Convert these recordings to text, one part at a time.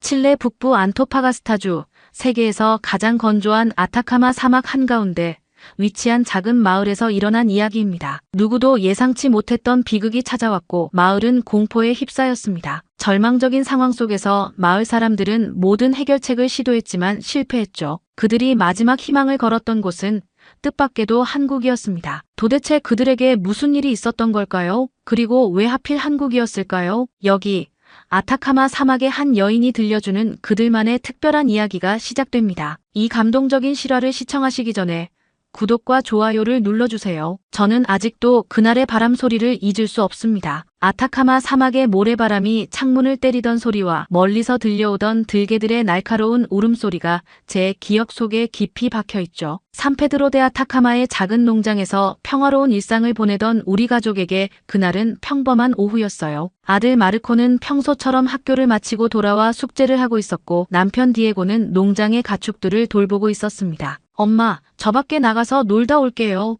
칠레 북부 안토파가스타주, 세계에서 가장 건조한 아타카마 사막 한가운데 위치한 작은 마을에서 일어난 이야기입니다. 누구도 예상치 못했던 비극이 찾아왔고 마을은 공포에 휩싸였습니다. 절망적인 상황 속에서 마을 사람들은 모든 해결책을 시도했지만 실패했죠. 그들이 마지막 희망을 걸었던 곳은 뜻밖에도 한국이었습니다. 도대체 그들에게 무슨 일이 있었던 걸까요? 그리고 왜 하필 한국이었을까요? 여기 아타카마 사막의 한 여인이 들려주는 그들만의 특별한 이야기가 시작됩니다. 이 감동적인 실화를 시청하시기 전에 구독과 좋아요를 눌러주세요. 저는 아직도 그날의 바람 소리를 잊을 수 없습니다. 아타카마 사막의 모래바람이 창문을 때리던 소리와 멀리서 들려오던 들개들의 날카로운 울음소리가 제 기억 속에 깊이 박혀있죠. 산페드로 데 아타카마의 작은 농장에서 평화로운 일상을 보내던 우리 가족에게 그날은 평범한 오후였어요. 아들 마르코는 평소처럼 학교를 마치고 돌아와 숙제를 하고 있었고 남편 디에고는 농장의 가축들을 돌보고 있었습니다. 엄마, 저 밖에 나가서 놀다 올게요.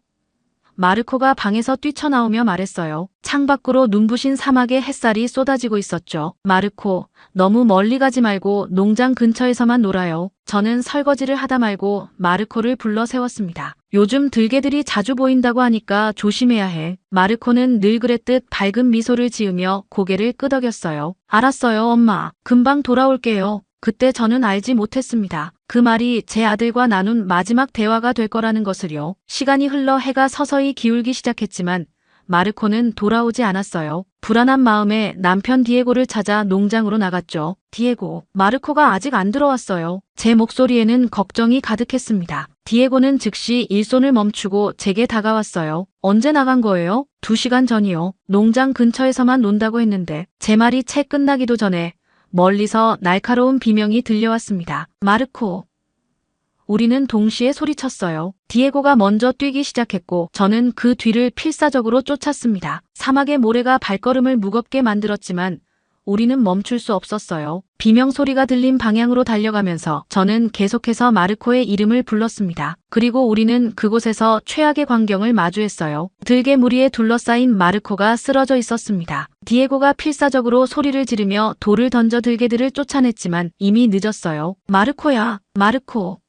마르코가 방에서 뛰쳐나오며 말했어요. 창밖으로 눈부신 사막의 햇살이 쏟아지고 있었죠. 마르코, 너무 멀리 가지 말고 농장 근처에서만 놀아요. 저는 설거지를 하다 말고 마르코를 불러 세웠습니다. 요즘 들개들이 자주 보인다고 하니까 조심해야 해. 마르코는 늘 그랬듯 밝은 미소를 지으며 고개를 끄덕였어요. 알았어요, 엄마. 금방 돌아올게요. 그때 저는 알지 못했습니다. 그 말이 제 아들과 나눈 마지막 대화가 될 거라는 것을요. 시간이 흘러 해가 서서히 기울기 시작했지만 마르코는 돌아오지 않았어요. 불안한 마음에 남편 디에고를 찾아 농장으로 나갔죠. 디에고, 마르코가 아직 안 들어왔어요. 제 목소리에는 걱정이 가득했습니다. 디에고는 즉시 일손을 멈추고 제게 다가왔어요. 언제 나간 거예요? 2시간 전이요. 농장 근처에서만 논다고 했는데. 제 말이 채 끝나기도 전에 멀리서 날카로운 비명이 들려왔습니다. 마르코. 우리는 동시에 소리쳤어요. 디에고가 먼저 뛰기 시작했고 저는 그 뒤를 필사적으로 쫓았습니다. 사막의 모래가 발걸음을 무겁게 만들었지만 우리는 멈출 수 없었어요. 비명 소리가 들린 방향으로 달려가면서 저는 계속해서 마르코의 이름을 불렀습니다. 그리고 우리는 그곳에서 최악의 광경을 마주했어요. 들개 무리에 둘러싸인 마르코가 쓰러져 있었습니다. 디에고가 필사적으로 소리를 지르며 돌을 던져 들개들을 쫓아냈지만 이미 늦었어요. 마르코야, 마르코.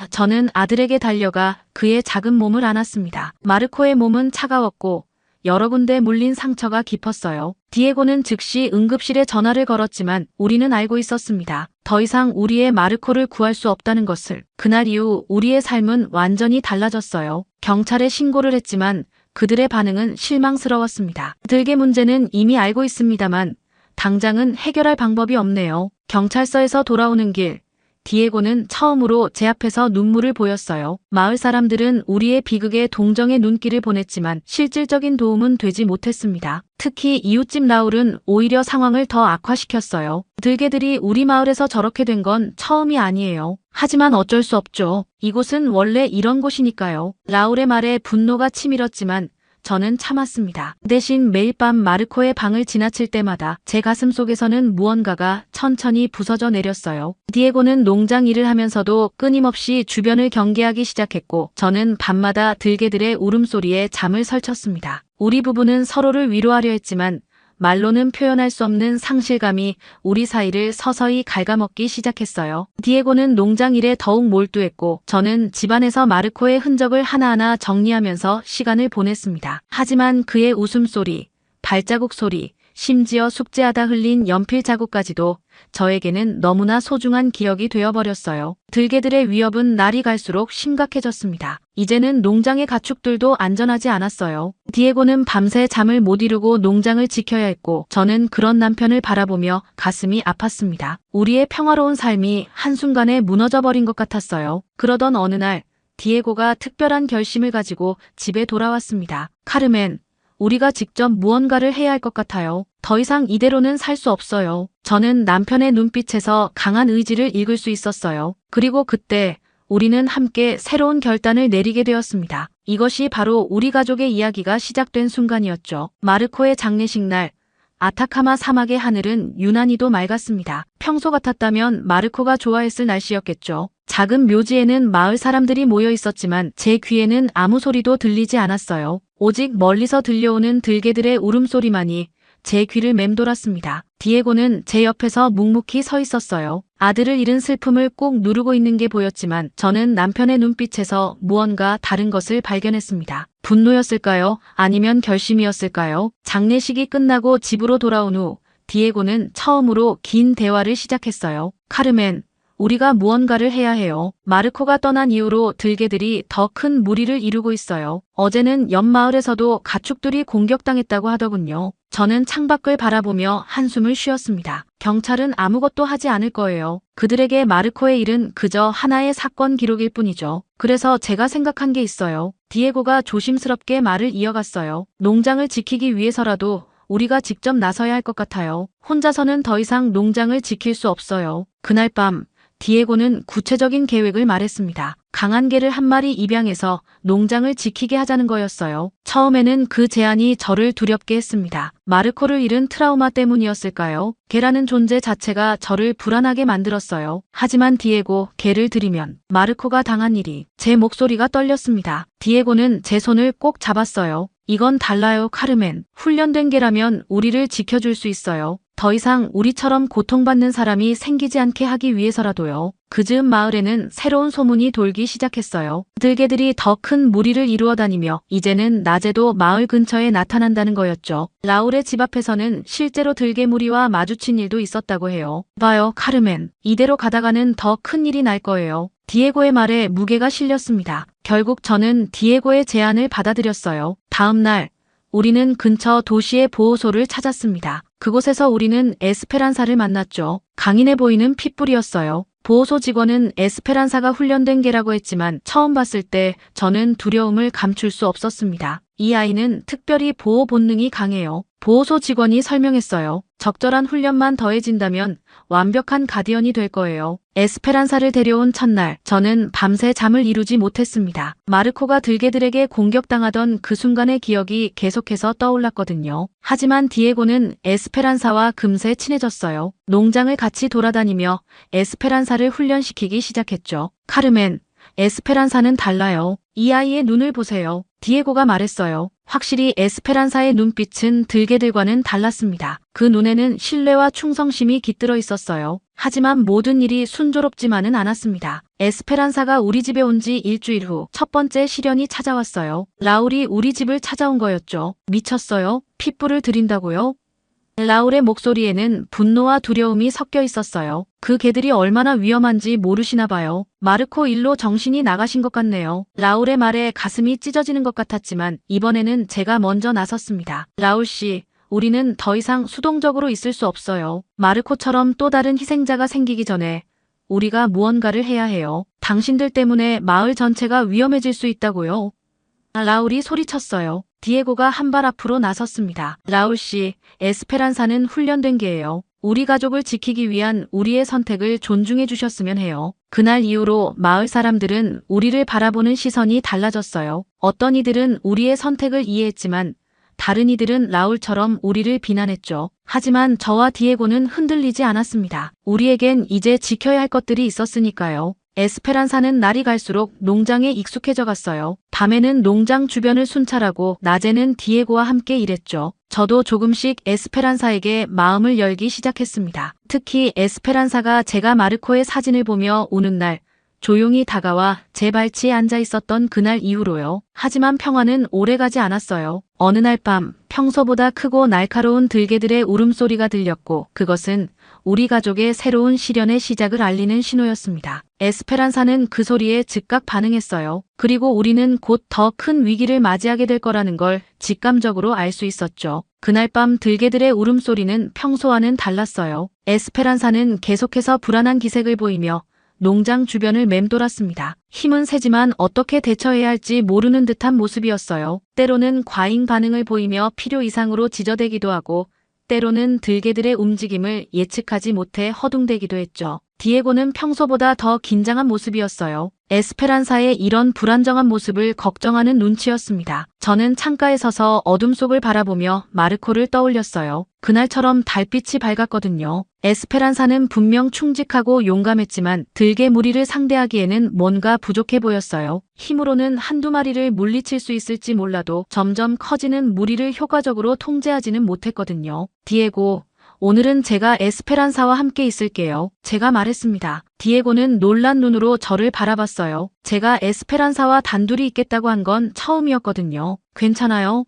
저는 아들에게 달려가 그의 작은 몸을 안았습니다. 마르코의 몸은 차가웠고 여러 군데 물린 상처가 깊었어요. 디에고는 즉시 응급실에 전화를 걸었지만 우리는 알고 있었습니다. 더 이상 우리의 마르코를 구할 수 없다는 것을. 그날 이후 우리의 삶은 완전히 달라졌어요. 경찰에 신고를 했지만 그들의 반응은 실망스러웠습니다. 들개 문제는 이미 알고 있습니다만 당장은 해결할 방법이 없네요. 경찰서에서 돌아오는 길, 디에고는 처음으로 제 앞에서 눈물을 보였어요. 마을 사람들은 우리의 비극에 동정의 눈길을 보냈지만 실질적인 도움은 되지 못했습니다. 특히 이웃집 라울은 오히려 상황을 더 악화시켰어요. 들개들이 우리 마을에서 저렇게 된 건 처음이 아니에요. 하지만 어쩔 수 없죠. 이곳은 원래 이런 곳이니까요. 라울의 말에 분노가 치밀었지만 저는 참았습니다. 대신 매일 밤 마르코의 방을 지나칠 때마다 제 가슴 속에서는 무언가가 천천히 부서져 내렸어요. 디에고는 농장 일을 하면서도 끊임없이 주변을 경계하기 시작했고 저는 밤마다 들개들의 울음소리에 잠을 설쳤습니다. 우리 부부는 서로를 위로하려 했지만 말로는 표현할 수 없는 상실감이 우리 사이를 서서히 갉아먹기 시작했어요. 디에고는 농장 일에 더욱 몰두했고 저는 집안에서 마르코의 흔적을 하나하나 정리하면서 시간을 보냈습니다. 하지만 그의 웃음소리, 발자국 소리, 심지어 숙제하다 흘린 연필 자국까지도 저에게는 너무나 소중한 기억이 되어버렸어요. 들개들의 위협은 날이 갈수록 심각해졌습니다. 이제는 농장의 가축들도 안전하지 않았어요. 디에고는 밤새 잠을 못 이루고 농장을 지켜야 했고 저는 그런 남편을 바라보며 가슴이 아팠습니다. 우리의 평화로운 삶이 한순간에 무너져버린 것 같았어요. 그러던 어느 날 디에고가 특별한 결심을 가지고 집에 돌아왔습니다. 카르멘, 우리가 직접 무언가를 해야 할 것 같아요. 더 이상 이대로는 살 수 없어요. 저는 남편의 눈빛에서 강한 의지를 읽을 수 있었어요. 그리고 그때 우리는 함께 새로운 결단을 내리게 되었습니다. 이것이 바로 우리 가족의 이야기가 시작된 순간이었죠. 마르코의 장례식 날, 아타카마 사막의 하늘은 유난히도 맑았습니다. 평소 같았다면 마르코가 좋아했을 날씨였겠죠. 작은 묘지에는 마을 사람들이 모여 있었지만 제 귀에는 아무 소리도 들리지 않았어요. 오직 멀리서 들려오는 들개들의 울음소리만이 제 귀를 맴돌았습니다. 디에고는 제 옆에서 묵묵히 서 있었어요. 아들을 잃은 슬픔을 꾹 누르고 있는 게 보였지만 저는 남편의 눈빛에서 무언가 다른 것을 발견했습니다. 분노였을까요? 아니면 결심이었을까요? 장례식이 끝나고 집으로 돌아온 후 디에고는 처음으로 긴 대화를 시작했어요. 카르멘, 우리가 무언가를 해야 해요. 마르코가 떠난 이후로 들개들이 더 큰 무리를 이루고 있어요. 어제는 옆 마을에서도 가축들이 공격당했다고 하더군요. 저는 창밖을 바라보며 한숨을 쉬었습니다. 경찰은 아무것도 하지 않을 거예요. 그들에게 마르코의 일은 그저 하나의 사건 기록일 뿐이죠. 그래서 제가 생각한 게 있어요. 디에고가 조심스럽게 말을 이어갔어요. 농장을 지키기 위해서라도 우리가 직접 나서야 할 것 같아요. 혼자서는 더 이상 농장을 지킬 수 없어요. 그날 밤 디에고는 구체적인 계획을 말했습니다. 강한 개를 한 마리 입양해서 농장을 지키게 하자는 거였어요. 처음에는 그 제안이 저를 두렵게 했습니다. 마르코를 잃은 트라우마 때문이었을까요? 개라는 존재 자체가 저를 불안하게 만들었어요. 하지만 디에고, 개를 들이면 마르코가 당한 일이. 제 목소리가 떨렸습니다. 디에고는 제 손을 꼭 잡았어요. 이건 달라요, 카르멘. 훈련된 개라면 우리를 지켜줄 수 있어요. 더 이상 우리처럼 고통받는 사람이 생기지 않게 하기 위해서라도요. 그 즈음 마을에는 새로운 소문이 돌기 시작했어요. 들개들이 더 큰 무리를 이루어 다니며 이제는 낮에도 마을 근처에 나타난다는 거였죠. 라울의 집 앞에서는 실제로 들개 무리와 마주친 일도 있었다고 해요. 봐요, 카르멘. 이대로 가다가는 더 큰 일이 날 거예요. 디에고의 말에 무게가 실렸습니다. 결국 저는 디에고의 제안을 받아들였어요. 다음 날 우리는 근처 도시의 보호소를 찾았습니다. 그곳에서 우리는 에스페란사를 만났죠. 강인해 보이는 핏불이었어요. 보호소 직원은 에스페란사가 훈련된 개라고 했지만 처음 봤을 때 저는 두려움을 감출 수 없었습니다. 이 아이는 특별히 보호 본능이 강해요. 보호소 직원이 설명했어요. 적절한 훈련만 더해진다면 완벽한 가디언이 될 거예요. 에스페란사를 데려온 첫날, 저는 밤새 잠을 이루지 못했습니다. 마르코가 들개들에게 공격당하던 그 순간의 기억이 계속해서 떠올랐거든요. 하지만 디에고는 에스페란사와 금세 친해졌어요. 농장을 같이 돌아다니며 에스페란사를 훈련시키기 시작했죠. 카르멘, 에스페란사는 달라요. 이 아이의 눈을 보세요. 디에고가 말했어요. 확실히 에스페란사의 눈빛은 들개들과는 달랐습니다. 그 눈에는 신뢰와 충성심이 깃들어 있었어요. 하지만 모든 일이 순조롭지만은 않았습니다. 에스페란사가 우리 집에 온 지 일주일 후 첫 번째 시련이 찾아왔어요. 라울이 우리 집을 찾아온 거였죠. 미쳤어요? 핏불을 들인다고요? 라울의 목소리에는 분노와 두려움이 섞여 있었어요. 그 개들이 얼마나 위험한지 모르시나 봐요. 마르코 일로 정신이 나가신 것 같네요. 라울의 말에 가슴이 찢어지는 것 같았지만 이번에는 제가 먼저 나섰습니다. 라울 씨, 우리는 더 이상 수동적으로 있을 수 없어요. 마르코처럼 또 다른 희생자가 생기기 전에 우리가 무언가를 해야 해요. 당신들 때문에 마을 전체가 위험해질 수 있다고요. 라울이 소리쳤어요. 디에고가 한 발 앞으로 나섰습니다. 라울 씨, 에스페란사는 훈련된 개예요. 우리 가족을 지키기 위한 우리의 선택을 존중해 주셨으면 해요. 그날 이후로 마을 사람들은 우리를 바라보는 시선이 달라졌어요. 어떤 이들은 우리의 선택을 이해했지만 다른 이들은 라울처럼 우리를 비난했죠. 하지만 저와 디에고는 흔들리지 않았습니다. 우리에겐 이제 지켜야 할 것들이 있었으니까요. 에스페란사는 날이 갈수록 농장에 익숙해져 갔어요. 밤에는 농장 주변을 순찰하고 낮에는 디에고와 함께 일했죠. 저도 조금씩 에스페란사에게 마음을 열기 시작했습니다. 특히 에스페란사가 제가 마르코의 사진을 보며 우는 날, 조용히 다가와 제 발치에 앉아 있었던 그날 이후로요. 하지만 평화는 오래가지 않았어요. 어느 날 밤 평소보다 크고 날카로운 들개들의 울음소리가 들렸고 그것은 우리 가족의 새로운 시련의 시작을 알리는 신호였습니다. 에스페란사는 그 소리에 즉각 반응했어요. 그리고 우리는 곧 더 큰 위기를 맞이하게 될 거라는 걸 직감적으로 알 수 있었죠. 그날 밤 들개들의 울음소리는 평소와는 달랐어요. 에스페란사는 계속해서 불안한 기색을 보이며 농장 주변을 맴돌았습니다. 힘은 세지만 어떻게 대처해야 할지 모르는 듯한 모습이었어요. 때로는 과잉 반응을 보이며 필요 이상으로 지저대기도 하고 때로는 들개들의 움직임을 예측하지 못해 허둥대기도 했죠. 디에고는 평소보다 더 긴장한 모습이었어요. 에스페란사의 이런 불안정한 모습을 걱정하는 눈치였습니다. 저는 창가에 서서 어둠 속을 바라보며 마르코를 떠올렸어요. 그날처럼 달빛이 밝았거든요. 에스페란사는 분명 충직하고 용감했지만 들개 무리를 상대하기에는 뭔가 부족해 보였어요. 힘으로는 한두 마리를 물리칠 수 있을지 몰라도 점점 커지는 무리를 효과적으로 통제하지는 못했거든요. 디에고, 오늘은 제가 에스페란사와 함께 있을게요. 제가 말했습니다. 디에고는 놀란 눈으로 저를 바라봤어요. 제가 에스페란사와 단둘이 있겠다고 한 건 처음이었거든요. 괜찮아요?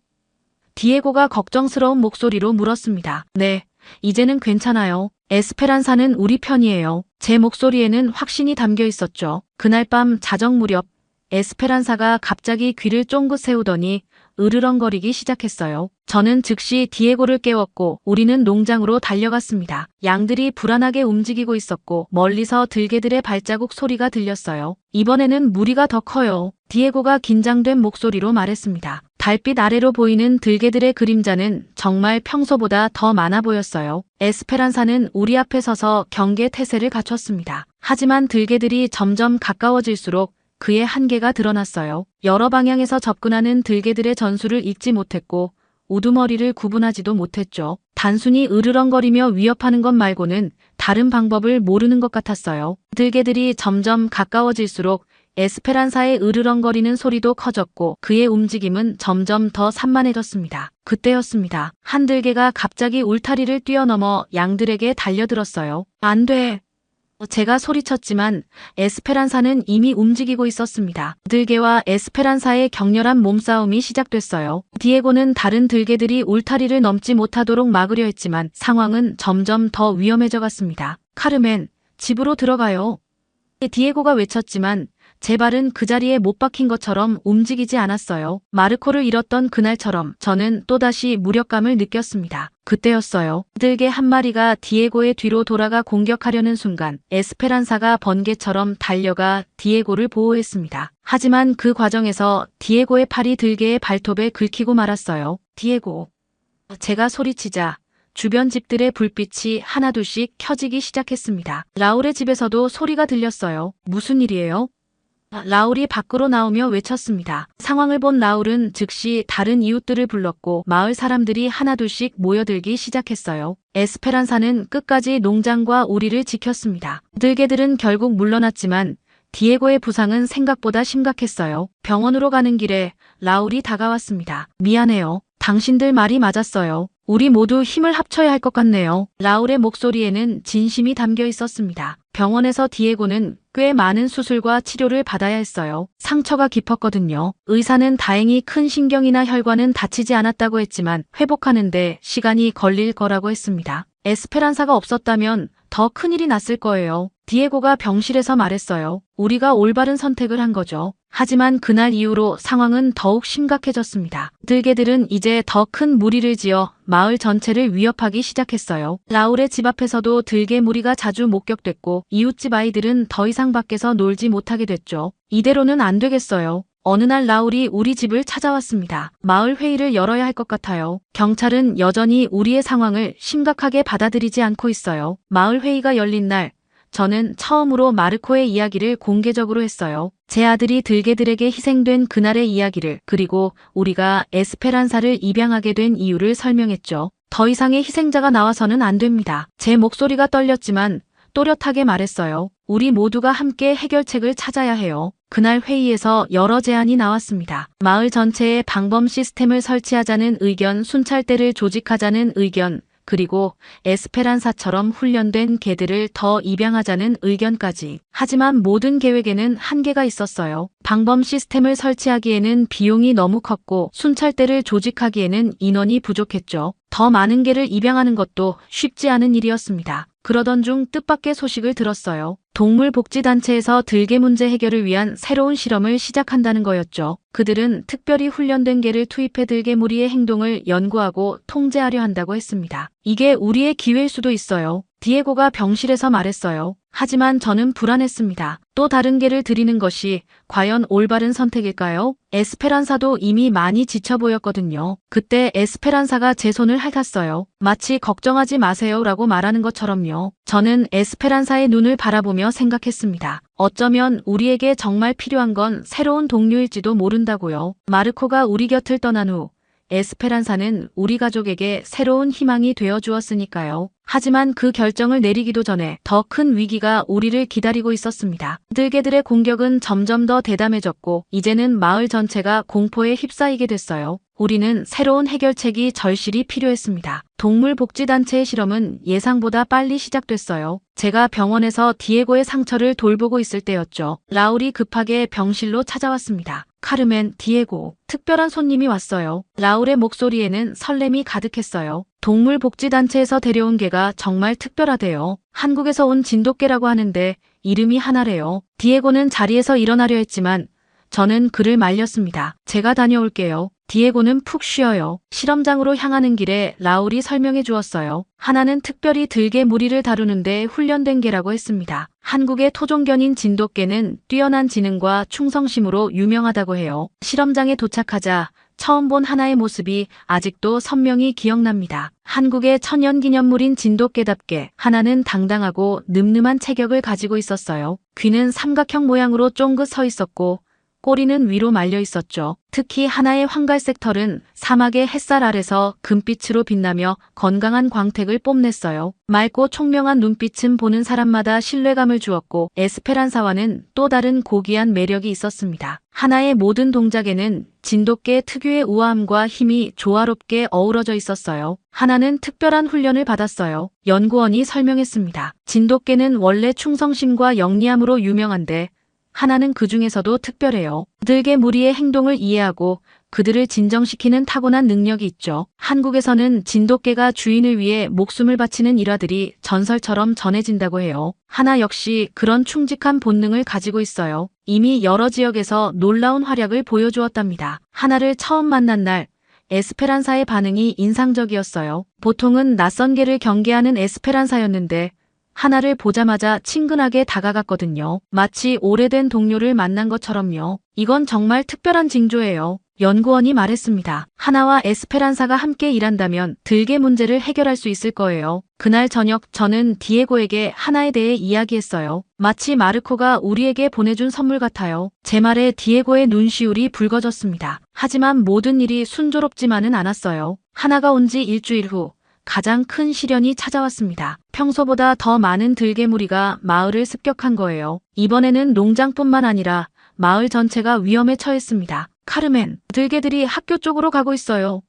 디에고가 걱정스러운 목소리로 물었습니다. 네, 이제는 괜찮아요. 에스페란사는 우리 편이에요. 제 목소리에는 확신이 담겨 있었죠. 그날 밤 자정 무렵 에스페란사가 갑자기 귀를 쫑긋 세우더니 으르렁거리기 시작했어요. 저는 즉시 디에고를 깨웠고 우리는 농장으로 달려갔습니다. 양들이 불안하게 움직이고 있었고 멀리서 들개들의 발자국 소리가 들렸어요. 이번에는 무리가 더 커요. 디에고가 긴장된 목소리로 말했습니다. 달빛 아래로 보이는 들개들의 그림자는 정말 평소보다 더 많아 보였어요. 에스페란사는 우리 앞에 서서 경계 태세를 갖췄습니다. 하지만 들개들이 점점 가까워질수록 그의 한계가 드러났어요. 여러 방향에서 접근하는 들개들의 전술을 읽지 못했고 우두머리를 구분하지도 못했죠. 단순히 으르렁거리며 위협하는 것 말고는 다른 방법을 모르는 것 같았어요. 들개들이 점점 가까워질수록 에스페란사의 으르렁거리는 소리도 커졌고 그의 움직임은 점점 더 산만해졌습니다. 그때였습니다. 한 들개가 갑자기 울타리를 뛰어넘어 양들에게 달려들었어요. 안 돼! 제가 소리쳤지만 에스페란사는 이미 움직이고 있었습니다. 들개와 에스페란사의 격렬한 몸싸움이 시작됐어요. 디에고는 다른 들개들이 울타리를 넘지 못하도록 막으려 했지만 상황은 점점 더 위험해져 갔습니다. 카르멘, 집으로 들어가요. 디에고가 외쳤지만 제 발은 그 자리에 못 박힌 것처럼 움직이지 않았어요. 마르코를 잃었던 그날처럼 저는 또다시 무력감을 느꼈습니다. 그때였어요. 들개 한 마리가 디에고의 뒤로 돌아가 공격하려는 순간 에스페란사가 번개처럼 달려가 디에고를 보호했습니다. 하지만 그 과정에서 디에고의 팔이 들개의 발톱에 긁히고 말았어요. 디에고. 제가 소리치자 주변 집들의 불빛이 하나둘씩 켜지기 시작했습니다. 라울의 집에서도 소리가 들렸어요. 무슨 일이에요? 라울이 밖으로 나오며 외쳤습니다. 상황을 본 라울은 즉시 다른 이웃들을 불렀고 마을 사람들이 하나둘씩 모여들기 시작했어요. 에스페란사는 끝까지 농장과 우리를 지켰습니다. 들개들은 결국 물러났지만 디에고의 부상은 생각보다 심각했어요. 병원으로 가는 길에 라울이 다가왔습니다. 미안해요. 당신들 말이 맞았어요. 우리 모두 힘을 합쳐야 할 것 같네요. 라울의 목소리에는 진심이 담겨 있었습니다. 병원에서 디에고는 꽤 많은 수술과 치료를 받아야 했어요. 상처가 깊었거든요. 의사는 다행히 큰 신경이나 혈관은 다치지 않았다고 했지만 회복하는데 시간이 걸릴 거라고 했습니다. 에스페란사가 없었다면 더 큰일이 났을 거예요. 디에고가 병실에서 말했어요. 우리가 올바른 선택을 한 거죠. 하지만 그날 이후로 상황은 더욱 심각해졌습니다. 들개들은 이제 더 큰 무리를 지어 마을 전체를 위협하기 시작했어요. 라울의 집 앞에서도 들개 무리가 자주 목격됐고 이웃집 아이들은 더 이상 밖에서 놀지 못하게 됐죠. 이대로는 안 되겠어요. 어느 날 라울이 우리 집을 찾아왔습니다. 마을 회의를 열어야 할 것 같아요. 경찰은 여전히 우리의 상황을 심각하게 받아들이지 않고 있어요. 마을 회의가 열린 날 저는 처음으로 마르코의 이야기를 공개적으로 했어요. 제 아들이 들개들에게 희생된 그날의 이야기를 그리고 우리가 에스페란사를 입양하게 된 이유를 설명했죠. 더 이상의 희생자가 나와서는 안 됩니다. 제 목소리가 떨렸지만 또렷하게 말했어요. 우리 모두가 함께 해결책을 찾아야 해요. 그날 회의에서 여러 제안이 나왔습니다. 마을 전체에 방범 시스템을 설치하자는 의견, 순찰대를 조직하자는 의견, 그리고 에스페란사처럼 훈련된 개들을 더 입양하자는 의견까지. 하지만 모든 계획에는 한계가 있었어요. 방범 시스템을 설치하기에는 비용이 너무 컸고 순찰대를 조직하기에는 인원이 부족했죠. 더 많은 개를 입양하는 것도 쉽지 않은 일이었습니다. 그러던 중 뜻밖의 소식을 들었어요. 동물복지단체에서 들개 문제 해결을 위한 새로운 실험을 시작한다는 거였죠. 그들은 특별히 훈련된 개를 투입해 들개 무리의 행동을 연구하고 통제하려 한다고 했습니다. 이게 우리의 기회일 수도 있어요. 디에고가 병실에서 말했어요. 하지만 저는 불안했습니다. 또 다른 개를 들이는 것이 과연 올바른 선택일까요? 에스페란사도 이미 많이 지쳐 보였거든요. 그때 에스페란사가 제 손을 핥았어요. 마치 걱정하지 마세요 라고 말하는 것처럼요. 저는 에스페란사의 눈을 바라보며 생각했습니다. 어쩌면 우리에게 정말 필요한 건 새로운 동료일지도 모른다고요. 마르코가 우리 곁을 떠난 후 에스페란사는 우리 가족에게 새로운 희망이 되어 주었으니까요. 하지만 그 결정을 내리기도 전에 더 큰 위기가 우리를 기다리고 있었습니다. 들개들의 공격은 점점 더 대담해졌고 이제는 마을 전체가 공포에 휩싸이게 됐어요. 우리는 새로운 해결책이 절실히 필요했습니다. 동물복지단체의 실험은 예상보다 빨리 시작됐어요. 제가 병원에서 디에고의 상처를 돌보고 있을 때였죠. 라울이 급하게 병실로 찾아왔습니다. 카르멘, 디에고, 특별한 손님이 왔어요. 라울의 목소리에는 설렘이 가득했어요. 동물복지단체에서 데려온 개가 정말 특별하대요. 한국에서 온 진돗개라고 하는데 이름이 하나래요. 디에고는 자리에서 일어나려 했지만 저는 그를 말렸습니다. 제가 다녀올게요. 디에고는 푹 쉬어요. 실험장으로 향하는 길에 라울이 설명해 주었어요. 하나는 특별히 들개 무리를 다루는데 훈련된 개라고 했습니다. 한국의 토종견인 진돗개는 뛰어난 지능과 충성심으로 유명하다고 해요. 실험장에 도착하자 처음 본 하나의 모습이 아직도 선명히 기억납니다. 한국의 천연기념물인 진돗개답게 하나는 당당하고 늠름한 체격을 가지고 있었어요. 귀는 삼각형 모양으로 쫑긋 서 있었고 꼬리는 위로 말려 있었죠. 특히 하나의 황갈색 털은 사막의 햇살 아래서 금빛으로 빛나며 건강한 광택을 뽐냈어요. 맑고 총명한 눈빛은 보는 사람마다 신뢰감을 주었고 에스페란사와는 또 다른 고귀한 매력이 있었습니다. 하나의 모든 동작에는 진돗개 특유의 우아함과 힘이 조화롭게 어우러져 있었어요. 하나는 특별한 훈련을 받았어요. 연구원이 설명했습니다. 진돗개는 원래 충성심과 영리함으로 유명한데 하나는 그 중에서도 특별해요. 들개 무리의 행동을 이해하고 그들을 진정시키는 타고난 능력이 있죠. 한국에서는 진돗개가 주인을 위해 목숨을 바치는 일화들이 전설처럼 전해진다고 해요. 하나 역시 그런 충직한 본능을 가지고 있어요. 이미 여러 지역에서 놀라운 활약을 보여주었답니다. 하나를 처음 만난 날 에스페란사의 반응이 인상적이었어요. 보통은 낯선 개를 경계하는 에스페란사였는데 하나를 보자마자 친근하게 다가갔거든요. 마치 오래된 동료를 만난 것처럼요. 이건 정말 특별한 징조예요. 연구원이 말했습니다. 하나와 에스페란사가 함께 일한다면 들개 문제를 해결할 수 있을 거예요. 그날 저녁 저는 디에고에게 하나에 대해 이야기했어요. 마치 마르코가 우리에게 보내준 선물 같아요. 제 말에 디에고의 눈시울이 붉어졌습니다. 하지만 모든 일이 순조롭지만은 않았어요. 하나가 온 지 일주일 후 가장 큰 시련이 찾아왔습니다. 평소보다 더 많은 들개 무리가 마을을 습격한 거예요. 이번에는 농장뿐만 아니라 마을 전체가 위험에 처했습니다. 카르멘, 들개들이 학교 쪽으로 가고 있어요.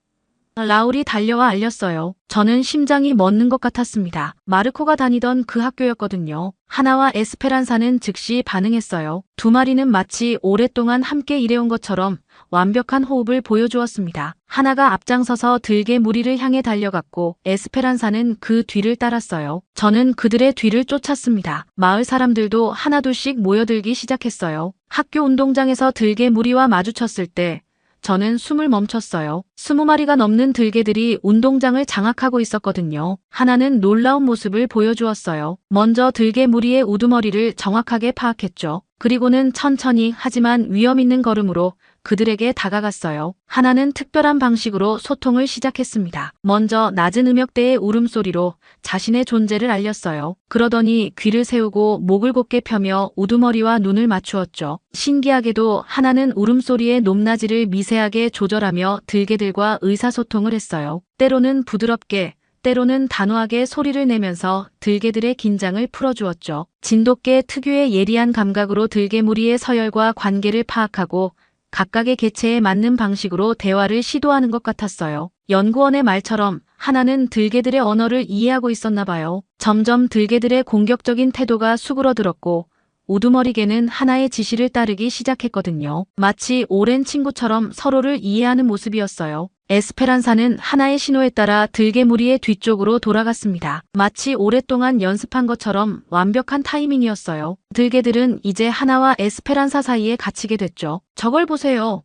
라울이 달려와 알렸어요. 저는 심장이 멎는 것 같았습니다. 마르코가 다니던 그 학교였거든요. 하나와 에스페란사는 즉시 반응했어요. 두 마리는 마치 오랫동안 함께 일해온 것처럼 완벽한 호흡을 보여주었습니다. 하나가 앞장서서 들개 무리를 향해 달려갔고 에스페란사는 그 뒤를 따랐어요. 저는 그들의 뒤를 쫓았습니다. 마을 사람들도 하나둘씩 모여들기 시작했어요. 학교 운동장에서 들개 무리와 마주쳤을 때 저는 숨을 멈췄어요. 20마리가 넘는 들개들이 운동장을 장악하고 있었거든요. 하나는 놀라운 모습을 보여주었어요. 먼저 들개 무리의 우두머리를 정확하게 파악했죠. 그리고는 천천히 하지만 위험 있는 걸음으로 그들에게 다가갔어요. 하나는 특별한 방식으로 소통을 시작했습니다. 먼저 낮은 음역대의 울음소리로 자신의 존재를 알렸어요. 그러더니 귀를 세우고 목을 곧게 펴며 우두머리와 눈을 맞추었죠. 신기하게도 하나는 울음소리의 높낮이를 미세하게 조절하며 들개들과 의사소통을 했어요. 때로는 부드럽게, 때로는 단호하게 소리를 내면서 들개들의 긴장을 풀어주었죠. 진돗개 특유의 예리한 감각으로 들개 무리의 서열과 관계를 파악하고 각각의 개체에 맞는 방식으로 대화를 시도하는 것 같았어요. 연구원의 말처럼 하나는 들개들의 언어를 이해하고 있었나 봐요. 점점 들개들의 공격적인 태도가 수그러들었고 우두머리개는 하나의 지시를 따르기 시작했거든요. 마치 오랜 친구처럼 서로를 이해하는 모습이었어요. 에스페란사는 하나의 신호에 따라 들개 무리의 뒤쪽으로 돌아갔습니다. 마치 오랫동안 연습한 것처럼 완벽한 타이밍이었어요. 들개들은 이제 하나와 에스페란사 사이에 갇히게 됐죠. 저걸 보세요.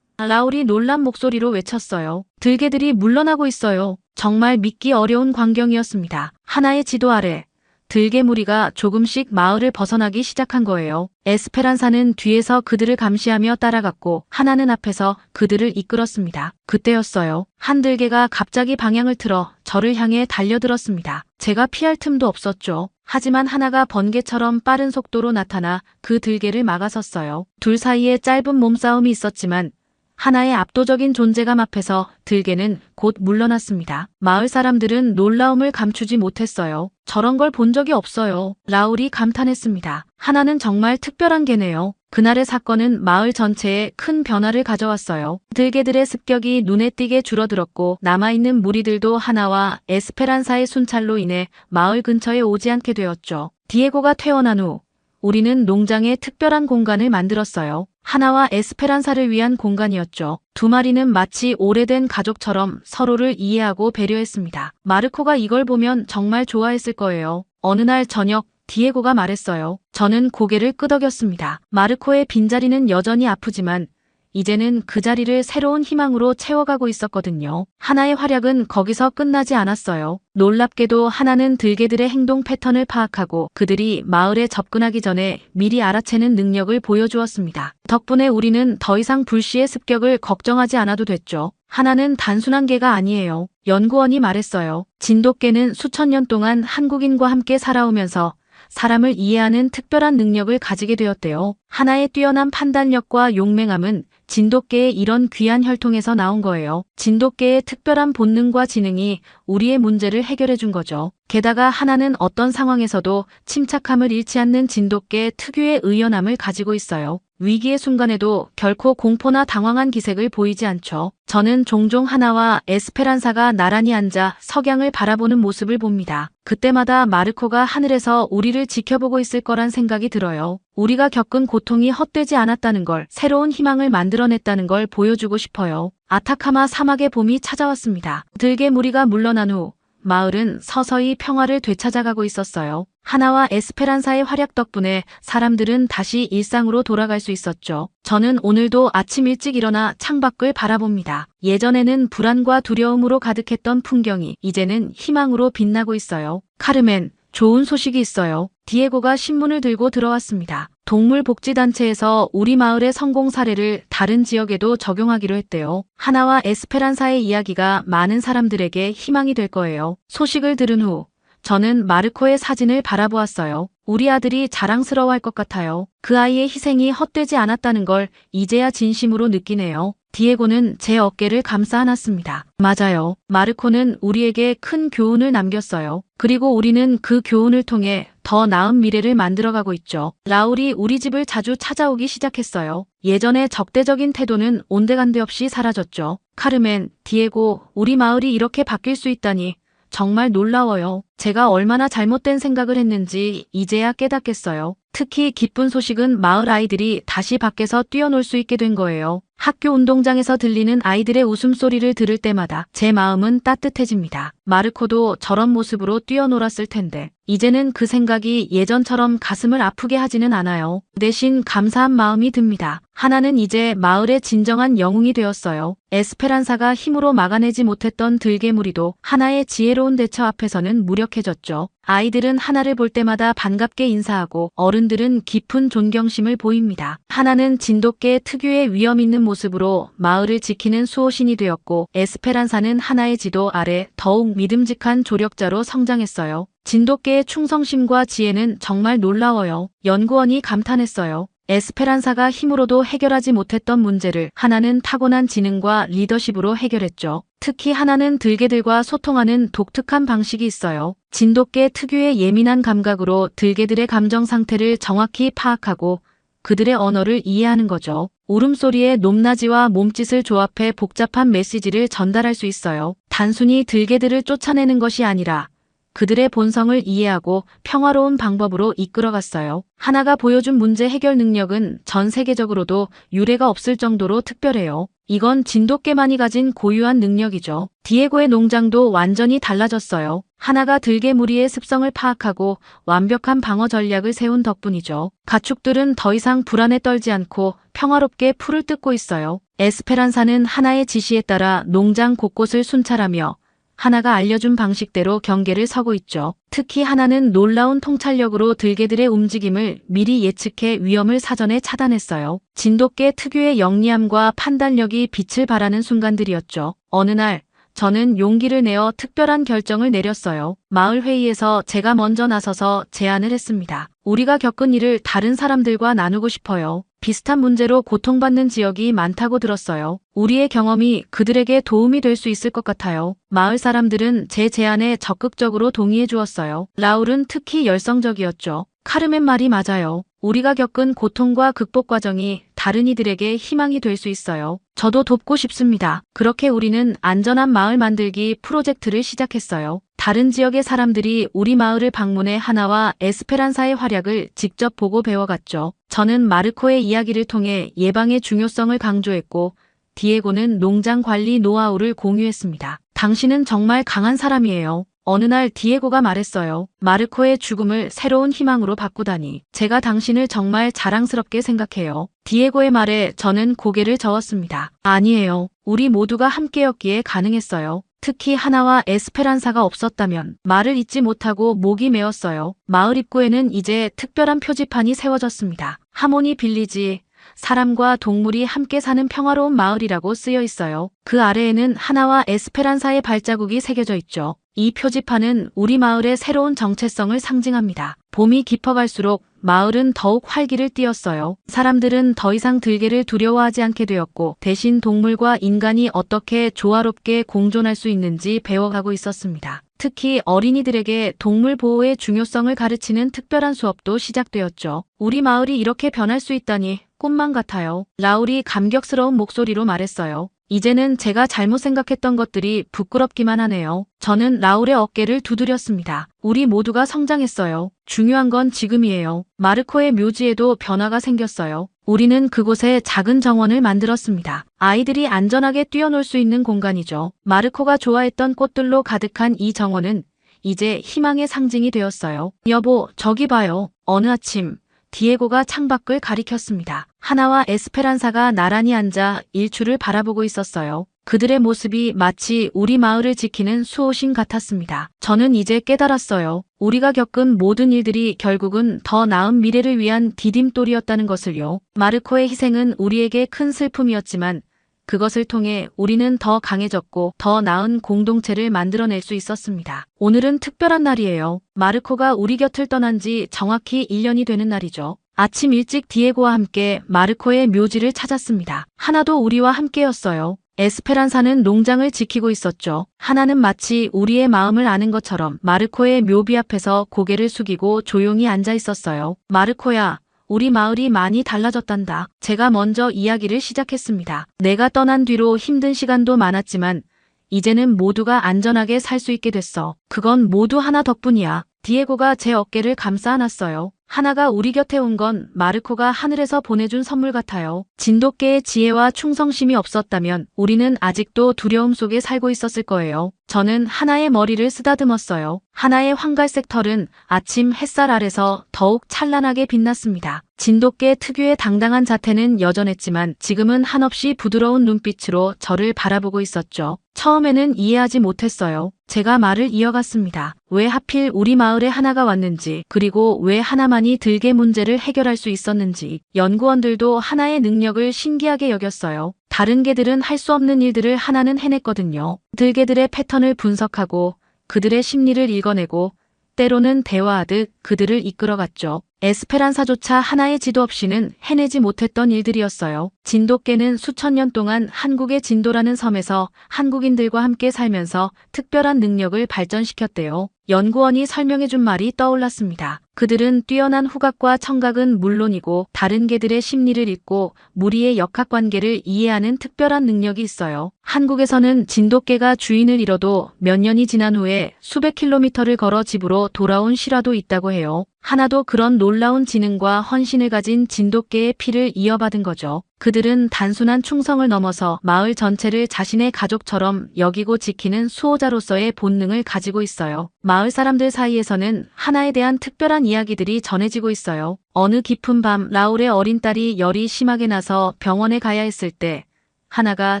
라울이 놀란 목소리로 외쳤어요. 들개들이 물러나고 있어요. 정말 믿기 어려운 광경이었습니다. 하나의 지도 아래 들개 무리가 조금씩 마을을 벗어나기 시작한 거예요. 에스페란사는 뒤에서 그들을 감시하며 따라갔고 하나는 앞에서 그들을 이끌었습니다. 그때였어요. 한 들개가 갑자기 방향을 틀어 저를 향해 달려들었습니다. 제가 피할 틈도 없었죠. 하지만 하나가 번개처럼 빠른 속도로 나타나 그 들개를 막아섰어요. 둘 사이에 짧은 몸싸움이 있었지만 하나의 압도적인 존재감 앞에서 들개는 곧 물러났습니다. 마을 사람들은 놀라움을 감추지 못했어요. 저런 걸 본 적이 없어요. 라울이 감탄했습니다. 하나는 정말 특별한 개네요. 그날의 사건은 마을 전체에 큰 변화를 가져왔어요. 들개들의 습격이 눈에 띄게 줄어들었고 남아있는 무리들도 하나와 에스페란사의 순찰로 인해 마을 근처에 오지 않게 되었죠. 디에고가 퇴원한 후 우리는 농장에 특별한 공간을 만들었어요. 하나와 에스페란사를 위한 공간이었죠. 두 마리는 마치 오래된 가족처럼 서로를 이해하고 배려했습니다. 마르코가 이걸 보면 정말 좋아했을 거예요. 어느 날 저녁 디에고가 말했어요. 저는 고개를 끄덕였습니다. 마르코의 빈자리는 여전히 아프지만 이제는 그 자리를 새로운 희망으로 채워가고 있었거든요. 하나의 활약은 거기서 끝나지 않았어요. 놀랍게도 하나는 들개들의 행동 패턴을 파악하고 그들이 마을에 접근하기 전에 미리 알아채는 능력을 보여주었습니다. 덕분에 우리는 더 이상 불시의 습격을 걱정하지 않아도 됐죠. 하나는 단순한 개가 아니에요. 연구원이 말했어요. 진돗개는 수천 년 동안 한국인과 함께 살아오면서 사람을 이해하는 특별한 능력을 가지게 되었대요. 하나의 뛰어난 판단력과 용맹함은 진돗개의 이런 귀한 혈통에서 나온 거예요. 진돗개의 특별한 본능과 지능이 우리의 문제를 해결해 준 거죠. 게다가 하나는 어떤 상황에서도 침착함을 잃지 않는 진돗개 특유의 의연함을 가지고 있어요. 위기의 순간에도 결코 공포나 당황한 기색을 보이지 않죠. 저는 종종 하나와 에스페란사가 나란히 앉아 석양을 바라보는 모습을 봅니다. 그때마다 마르코가 하늘에서 우리를 지켜보고 있을 거란 생각이 들어요. 우리가 겪은 고통이 헛되지 않았다는 걸, 새로운 희망을 만들어냈다는 걸 보여주고 싶어요. 아타카마 사막의 봄이 찾아왔습니다. 들개 무리가 물러난 후 마을은 서서히 평화를 되찾아가고 있었어요. 하나와 에스페란사의 활약 덕분에 사람들은 다시 일상으로 돌아갈 수 있었죠. 저는 오늘도 아침 일찍 일어나 창밖을 바라봅니다. 예전에는 불안과 두려움으로 가득했던 풍경이 이제는 희망으로 빛나고 있어요. 카르멘, 좋은 소식이 있어요. 디에고가 신문을 들고 들어왔습니다. 동물복지단체에서 우리 마을의 성공 사례를 다른 지역에도 적용하기로 했대요. 하나와 에스페란사의 이야기가 많은 사람들에게 희망이 될 거예요. 소식을 들은 후 저는 마르코의 사진을 바라보았어요. 우리 아들이 자랑스러워할 것 같아요. 그 아이의 희생이 헛되지 않았다는 걸 이제야 진심으로 느끼네요. 디에고는 제 어깨를 감싸 안았습니다. 맞아요. 마르코는 우리에게 큰 교훈을 남겼어요. 그리고 우리는 그 교훈을 통해 더 나은 미래를 만들어가고 있죠. 라울이 우리 집을 자주 찾아오기 시작했어요. 예전의 적대적인 태도는 온데간데 없이 사라졌죠. 카르멘, 디에고, 우리 마을이 이렇게 바뀔 수 있다니 정말 놀라워요. 제가 얼마나 잘못된 생각을 했는지 이제야 깨닫겠어요. 특히 기쁜 소식은 마을 아이들이 다시 밖에서 뛰어놀 수 있게 된 거예요. 학교 운동장에서 들리는 아이들의 웃음소리를 들을 때마다 제 마음은 따뜻해집니다. 마르코도 저런 모습으로 뛰어놀았을 텐데 이제는 그 생각이 예전처럼 가슴을 아프게 하지는 않아요. 대신 감사한 마음이 듭니다. 하나는 이제 마을의 진정한 영웅이 되었어요. 에스페란사가 힘으로 막아내지 못했던 들개무리도 하나의 지혜로운 대처 앞에서는 무력해졌죠. 아이들은 하나를 볼 때마다 반갑게 인사하고 어른들은 깊은 존경심을 보입니다. 하나는 진돗개 특유의 위험 있는 모습으로 마을을 지키는 수호신이 되었고 에스페란사는 하나의 지도 아래 더욱 믿음직한 조력자로 성장했어요. 진돗개의 충성심과 지혜는 정말 놀라워요. 연구원이 감탄했어요. 에스페란사가 힘으로도 해결하지 못했던 문제를 하나는 타고난 지능과 리더십으로 해결했죠. 특히 하나는 들개들과 소통하는 독특한 방식이 있어요. 진돗개 특유의 예민한 감각으로 들개들의 감정 상태를 정확히 파악하고 그들의 언어를 이해하는 거죠. 울음소리의 높낮이와 몸짓을 조합해 복잡한 메시지를 전달할 수 있어요. 단순히 들개들을 쫓아내는 것이 아니라 그들의 본성을 이해하고 평화로운 방법으로 이끌어갔어요. 하나가 보여준 문제 해결 능력은 전 세계적으로도 유례가 없을 정도로 특별해요. 이건 진돗개만이 가진 고유한 능력이죠. 디에고의 농장도 완전히 달라졌어요. 하나가 들개 무리의 습성을 파악하고 완벽한 방어 전략을 세운 덕분이죠. 가축들은 더 이상 불안에 떨지 않고 평화롭게 풀을 뜯고 있어요. 에스페란사는 하나의 지시에 따라 농장 곳곳을 순찰하며 하나가 알려준 방식대로 경계를 서고 있죠. 특히 하나는 놀라운 통찰력으로 들개들의 움직임을 미리 예측해 위험을 사전에 차단했어요. 진돗개 특유의 영리함과 판단력이 빛을 발하는 순간들이었죠. 어느 날 저는 용기를 내어 특별한 결정을 내렸어요. 마을 회의에서 제가 먼저 나서서 제안을 했습니다. 우리가 겪은 일을 다른 사람들과 나누고 싶어요. 비슷한 문제로 고통받는 지역이 많다고 들었어요. 우리의 경험이 그들에게 도움이 될 수 있을 것 같아요. 마을 사람들은 제 제안에 적극적으로 동의해 주었어요. 라울은 특히 열성적이었죠. 카르멘 말이 맞아요. 우리가 겪은 고통과 극복 과정이 다른 이들에게 희망이 될 수 있어요. 저도 돕고 싶습니다. 그렇게 우리는 안전한 마을 만들기 프로젝트를 시작했어요. 다른 지역의 사람들이 우리 마을을 방문해 하나와 에스페란사의 활약을 직접 보고 배워갔죠. 저는 마르코의 이야기를 통해 예방의 중요성을 강조했고, 디에고는 농장 관리 노하우를 공유했습니다. 당신은 정말 강한 사람이에요. 어느 날 디에고가 말했어요. 마르코의 죽음을 새로운 희망으로 바꾸다니. 제가 당신을 정말 자랑스럽게 생각해요. 디에고의 말에 저는 고개를 저었습니다. 아니에요. 우리 모두가 함께였기에 가능했어요. 특히 하나와 에스페란사가 없었다면 말을 잇지 못하고 목이 메었어요. 마을 입구에는 이제 특별한 표지판이 세워졌습니다. 하모니 빌리지, 사람과 동물이 함께 사는 평화로운 마을이라고 쓰여 있어요. 그 아래에는 하나와 에스페란사의 발자국이 새겨져 있죠. 이 표지판은 우리 마을의 새로운 정체성을 상징합니다. 봄이 깊어갈수록 마을은 더욱 활기를 띠었어요. 사람들은 더 이상 들개를 두려워하지 않게 되었고, 대신 동물과 인간이 어떻게 조화롭게 공존할 수 있는지 배워가고 있었습니다. 특히 어린이들에게 동물 보호의 중요성을 가르치는 특별한 수업도 시작되었죠. 우리 마을이 이렇게 변할 수 있다니 꿈만 같아요. 라울이 감격스러운 목소리로 말했어요. 이제는 제가 잘못 생각했던 것들이 부끄럽기만 하네요. 저는 라울의 어깨를 두드렸습니다. 우리 모두가 성장했어요. 중요한 건 지금이에요. 마르코의 묘지에도 변화가 생겼어요. 우리는 그곳에 작은 정원을 만들었습니다. 아이들이 안전하게 뛰어놀 수 있는 공간이죠. 마르코가 좋아했던 꽃들로 가득한 이 정원은 이제 희망의 상징이 되었어요. 여보, 저기 봐요. 어느 아침 디에고가 창밖을 가리켰습니다. 하나와 에스페란사가 나란히 앉아 일출을 바라보고 있었어요. 그들의 모습이 마치 우리 마을을 지키는 수호신 같았습니다. 저는 이제 깨달았어요. 우리가 겪은 모든 일들이 결국은 더 나은 미래를 위한 디딤돌이었다는 것을요. 마르코의 희생은 우리에게 큰 슬픔이었지만 그것을 통해 우리는 더 강해졌고 더 나은 공동체를 만들어낼 수 있었습니다. 오늘은 특별한 날이에요. 마르코가 우리 곁을 떠난 지 정확히 1년이 되는 날이죠. 아침 일찍 디에고와 함께 마르코의 묘지를 찾았습니다. 하나도 우리와 함께였어요. 에스페란사는 농장을 지키고 있었죠. 하나는 마치 우리의 마음을 아는 것처럼 마르코의 묘비 앞에서 고개를 숙이고 조용히 앉아 있었어요. 마르코야, 우리 마을이 많이 달라졌단다. 제가 먼저 이야기를 시작했습니다. 내가 떠난 뒤로 힘든 시간도 많았지만 이제는 모두가 안전하게 살 수 있게 됐어. 그건 모두 하나 덕분이야. 디에고가 제 어깨를 감싸 안았어요. 하나가 우리 곁에 온 건 마르코가 하늘에서 보내준 선물 같아요. 진돗개의 지혜와 충성심이 없었다면 우리는 아직도 두려움 속에 살고 있었을 거예요. 저는 하나의 머리를 쓰다듬었어요. 하나의 황갈색 털은 아침 햇살 아래서 더욱 찬란하게 빛났습니다. 진돗개 특유의 당당한 자태는 여전했지만 지금은 한없이 부드러운 눈빛으로 저를 바라보고 있었죠. 처음에는 이해하지 못했어요. 제가 말을 이어갔습니다. 왜 하필 우리 마을에 하나가 왔는지, 그리고 왜 하나만이 들개 문제를 해결할 수 있었는지. 연구원들도 하나의 능력을 신기하게 여겼어요. 다른 개들은 할 수 없는 일들을 하나는 해냈거든요. 들개들의 패턴을 분석하고 그들의 심리를 읽어내고 때로는 대화하듯 그들을 이끌어갔죠. 에스페란사조차 하나의 지도 없이는 해내지 못했던 일들이었어요. 진돗개는 수천 년 동안 한국의 진도라는 섬에서 한국인들과 함께 살면서 특별한 능력을 발전시켰대요. 연구원이 설명해준 말이 떠올랐습니다. 그들은 뛰어난 후각과 청각은 물론이고 다른 개들의 심리를 읽고 무리의 역학관계를 이해하는 특별한 능력이 있어요. 한국에서는 진돗개가 주인을 잃어도 몇 년이 지난 후에 수백 킬로미터를 걸어 집으로 돌아온 실화도 있다고 해요. 하나도 그런 놀라운 지능과 헌신을 가진 진돗개의 피를 이어받은 거죠. 그들은 단순한 충성을 넘어서 마을 전체를 자신의 가족처럼 여기고 지키는 수호자로서의 본능을 가지고 있어요. 마을 사람들 사이에서는 하나에 대한 특별한 이야기들이 전해지고 있어요. 어느 깊은 밤 라울의 어린 딸이 열이 심하게 나서 병원에 가야 했을 때 하나가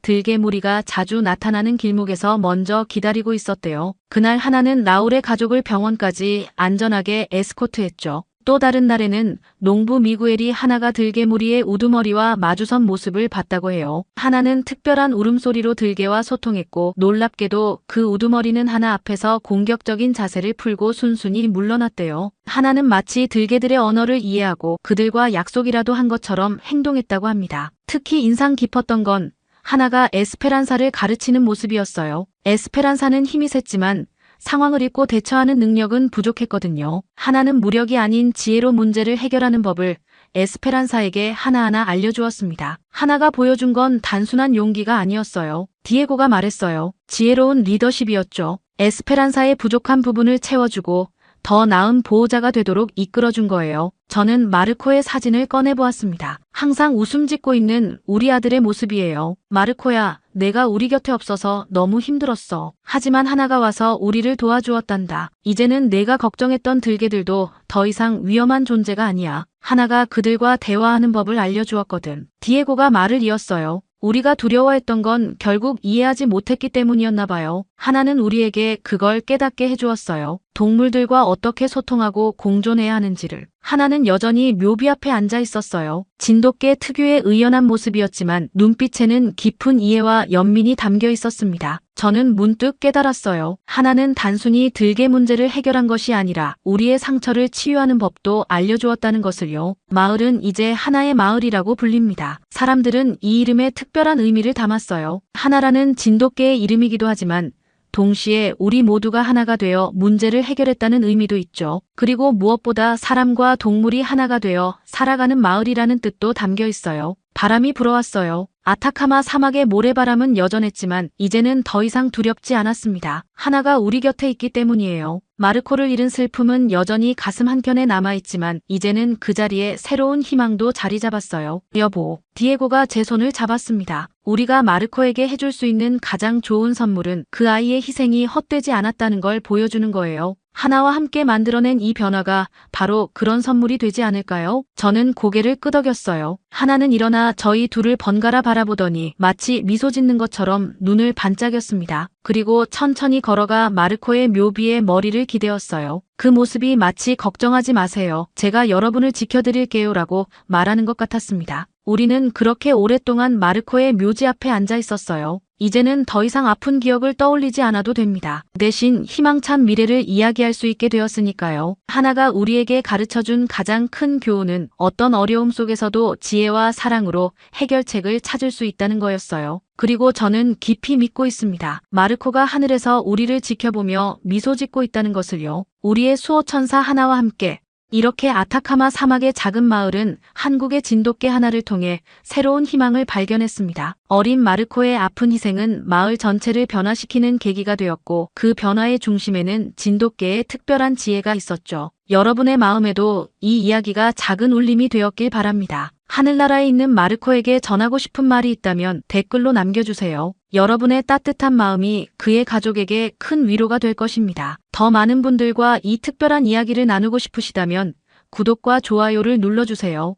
들개무리가 자주 나타나는 길목에서 먼저 기다리고 있었대요. 그날 하나는 라울의 가족을 병원까지 안전하게 에스코트했죠. 또 다른 날에는 농부 미구엘이 하나가 들개무리의 우두머리와 마주선 모습을 봤다고 해요. 하나는 특별한 울음소리로 들개와 소통했고 놀랍게도 그 우두머리는 하나 앞에서 공격적인 자세를 풀고 순순히 물러났대요. 하나는 마치 들개들의 언어를 이해하고 그들과 약속이라도 한 것처럼 행동했다고 합니다. 특히 인상 깊었던 건 하나가 에스페란사를 가르치는 모습이었어요. 에스페란사는 힘이 셌지만 상황을 읽고 대처하는 능력은 부족했거든요. 하나는 무력이 아닌 지혜로 문제를 해결하는 법을 에스페란사에게 하나하나 알려주었습니다. 하나가 보여준 건 단순한 용기가 아니었어요. 디에고가 말했어요. 지혜로운 리더십이었죠. 에스페란사의 부족한 부분을 채워주고 더 나은 보호자가 되도록 이끌어준 거예요. 저는 마르코의 사진을 꺼내보았습니다. 항상 웃음 짓고 있는 우리 아들의 모습이에요. 마르코야, 내가 우리 곁에 없어서 너무 힘들었어. 하지만 하나가 와서 우리를 도와주었단다. 이제는 내가 걱정했던 들개들도 더 이상 위험한 존재가 아니야. 하나가 그들과 대화하는 법을 알려주었거든. 디에고가 말을 이었어요. 우리가 두려워했던 건 결국 이해하지 못했기 때문이었나 봐요. 하나는 우리에게 그걸 깨닫게 해주었어요. 동물들과 어떻게 소통하고 공존해야 하는지를. 하나는 여전히 묘비 앞에 앉아 있었어요. 진돗개 특유의 의연한 모습이었지만 눈빛에는 깊은 이해와 연민이 담겨 있었습니다. 저는 문득 깨달았어요. 하나는 단순히 들개 문제를 해결한 것이 아니라 우리의 상처를 치유하는 법도 알려주었다는 것을요. 마을은 이제 하나의 마을이라고 불립니다. 사람들은 이 이름에 특별한 의미를 담았어요. 하나라는 진돗개의 이름이기도 하지만 동시에 우리 모두가 하나가 되어 문제를 해결했다는 의미도 있죠. 그리고 무엇보다 사람과 동물이 하나가 되어 살아가는 마을이라는 뜻도 담겨 있어요. 바람이 불어왔어요. 아타카마 사막의 모래바람은 여전했지만 이제는 더 이상 두렵지 않았습니다. 하나가 우리 곁에 있기 때문이에요. 마르코를 잃은 슬픔은 여전히 가슴 한켠에 남아있지만 이제는 그 자리에 새로운 희망도 자리 잡았어요. 여보, 디에고가 제 손을 잡았습니다. 우리가 마르코에게 해줄 수 있는 가장 좋은 선물은 그 아이의 희생이 헛되지 않았다는 걸 보여주는 거예요. 하나와 함께 만들어낸 이 변화가 바로 그런 선물이 되지 않을까요? 저는 고개를 끄덕였어요. 하나는 일어나 저희 둘을 번갈아 바라보더니 마치 미소 짓는 것처럼 눈을 반짝였습니다. 그리고 천천히 걸어가 마르코의 묘비에 머리를 기대었어요. 그 모습이 마치 걱정하지 마세요. 제가 여러분을 지켜드릴게요 라고 말하는 것 같았습니다. 우리는 그렇게 오랫동안 마르코의 묘지 앞에 앉아 있었어요. 이제는 더 이상 아픈 기억을 떠올리지 않아도 됩니다. 대신 희망찬 미래를 이야기할 수 있게 되었으니까요. 하나가 우리에게 가르쳐준 가장 큰 교훈은 어떤 어려움 속에서도 지혜와 사랑으로 해결책을 찾을 수 있다는 거였어요. 그리고 저는 깊이 믿고 있습니다. 마르코가 하늘에서 우리를 지켜보며 미소 짓고 있다는 것을요. 우리의 수호천사 하나와 함께 이렇게 아타카마 사막의 작은 마을은 한국의 진돗개 하나를 통해 새로운 희망을 발견했습니다. 어린 마르코의 아픈 희생은 마을 전체를 변화시키는 계기가 되었고 그 변화의 중심에는 진돗개의 특별한 지혜가 있었죠. 여러분의 마음에도 이 이야기가 작은 울림이 되었길 바랍니다. 하늘나라에 있는 마르코에게 전하고 싶은 말이 있다면 댓글로 남겨주세요. 여러분의 따뜻한 마음이 그의 가족에게 큰 위로가 될 것입니다. 더 많은 분들과 이 특별한 이야기를 나누고 싶으시다면 구독과 좋아요를 눌러주세요.